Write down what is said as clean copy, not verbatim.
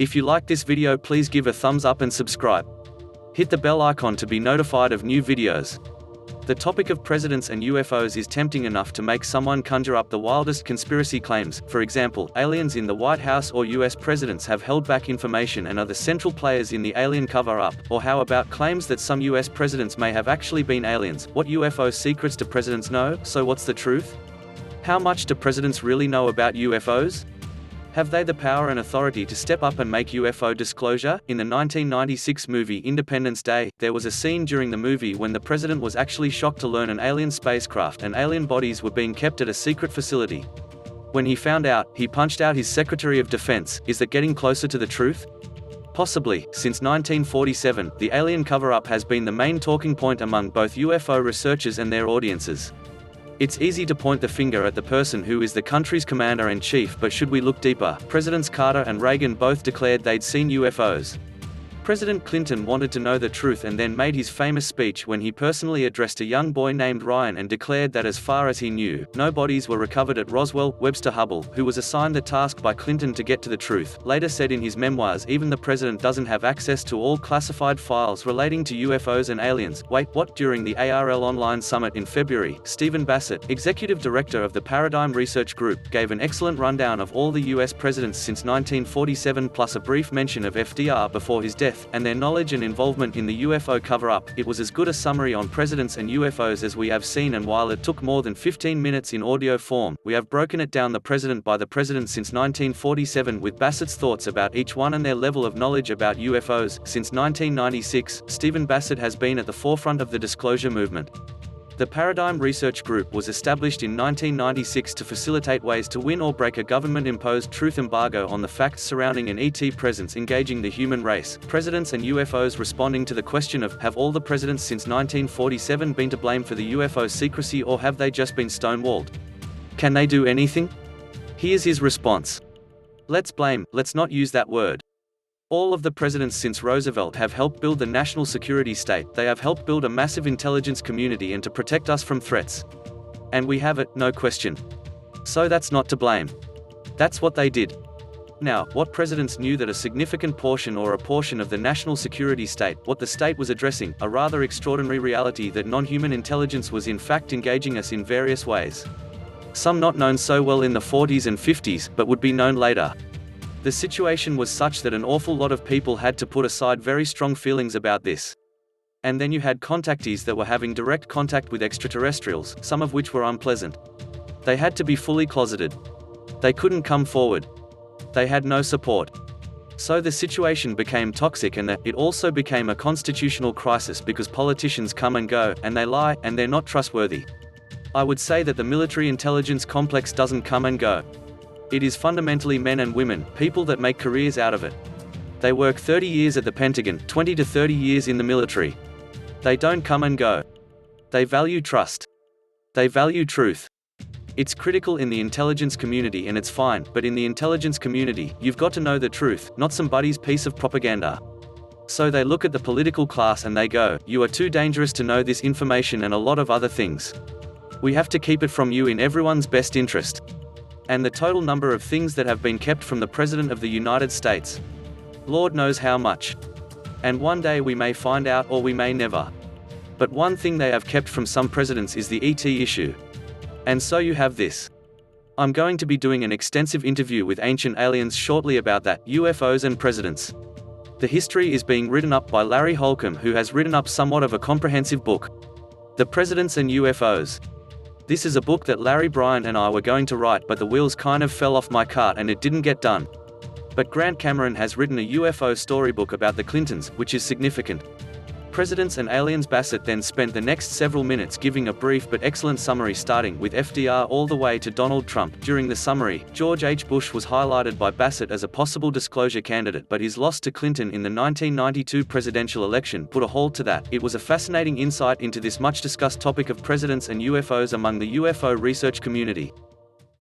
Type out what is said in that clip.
If you like this video, please give a thumbs up and subscribe. Hit the bell icon to be notified of new videos. The topic of presidents and UFOs is tempting enough to make someone conjure up the wildest conspiracy claims. For example, aliens in the White House or US presidents have held back information and are the central players in the alien cover-up. Or how about claims that some US presidents may have actually been aliens? What UFO secrets do presidents know? So what's the truth? How much do presidents really know about UFOs? Have they the power and authority to step up and make UFO disclosure? In the 1996 movie Independence Day, there was a scene during the movie when the president was actually shocked to learn an alien spacecraft and alien bodies were being kept at a secret facility. When he found out, he punched out his Secretary of Defense. Is that getting closer to the truth? Possibly. Since 1947, the alien cover-up has been the main talking point among both UFO researchers and their audiences. It's easy to point the finger at the person who is the country's commander-in-chief, but should we look deeper? Presidents Carter and Reagan both declared they'd seen UFOs. President Clinton wanted to know the truth and then made his famous speech when he personally addressed a young boy named Ryan and declared that as far as he knew, no bodies were recovered at Roswell. Webster Hubbell, who was assigned the task by Clinton to get to the truth, later said in his memoirs, even the president doesn't have access to all classified files relating to UFOs and aliens. Wait, what? During the ARL Online Summit in February, Stephen Bassett, executive director of the Paradigm Research Group, gave an excellent rundown of all the US presidents since 1947 plus a brief mention of FDR before his death, and their knowledge and involvement in the UFO cover-up. It was as good a summary on presidents and UFOs as we have seen, and while it took more than 15 minutes in audio form, we have broken it down the president by the president since 1947 with Bassett's thoughts about each one and their level of knowledge about UFOs. Since 1996, Stephen Bassett has been at the forefront of the disclosure movement. The Paradigm Research Group was established in 1996 to facilitate ways to win or break a government-imposed truth embargo on the facts surrounding an ET presence engaging the human race. Presidents and UFOs responding to the question of, have all the presidents since 1947 been to blame for the UFO secrecy, or have they just been stonewalled? Can they do anything? Here's his response. Let's blame, let's not use that word. All of the presidents since Roosevelt have helped build the national security state. They have helped build a massive intelligence community and to protect us from threats. And we have it, no question. So that's not to blame. That's what they did. Now, what presidents knew that a significant portion or a portion of the national security state, what the state was addressing, a rather extraordinary reality that non-human intelligence was in fact engaging us in various ways. Some not known so well in the 40s and 50s, but would be known later. The situation was such that an awful lot of people had to put aside very strong feelings about this. And then you had contactees that were having direct contact with extraterrestrials, some of which were unpleasant. They had to be fully closeted. They couldn't come forward. They had no support. So the situation became toxic, and it also became a constitutional crisis because politicians come and go, and they lie, and they're not trustworthy. I would say that the military intelligence complex doesn't come and go. It is fundamentally men and women, people that make careers out of it. They work 30 years at the Pentagon, 20 to 30 years in the military. They don't come and go. They value trust. They value truth. It's critical in the intelligence community, and it's fine, but in the intelligence community, you've got to know the truth, not somebody's piece of propaganda. So they look at the political class and they go, you are too dangerous to know this information and a lot of other things. We have to keep it from you in everyone's best interest. And the total number of things that have been kept from the President of the United States. Lord knows how much. And one day we may find out, or we may never. But one thing they have kept from some presidents is the ET issue. And so you have this. I'm going to be doing an extensive interview with Ancient Aliens shortly about that, UFOs and presidents. The history is being written up by Larry Holcomb, who has written up somewhat of a comprehensive book. The Presidents and UFOs. This is a book that Larry Bryant and I were going to write, but the wheels kind of fell off my cart and it didn't get done. But Grant Cameron has written a UFO storybook about the Clintons, which is significant. Presidents and Aliens. Bassett then spent the next several minutes giving a brief but excellent summary starting with FDR all the way to Donald Trump. During the summary, George H. Bush was highlighted by Bassett as a possible disclosure candidate, but his loss to Clinton in the 1992 presidential election put a halt to that. It was a fascinating insight into this much discussed topic of presidents and UFOs among the UFO research community.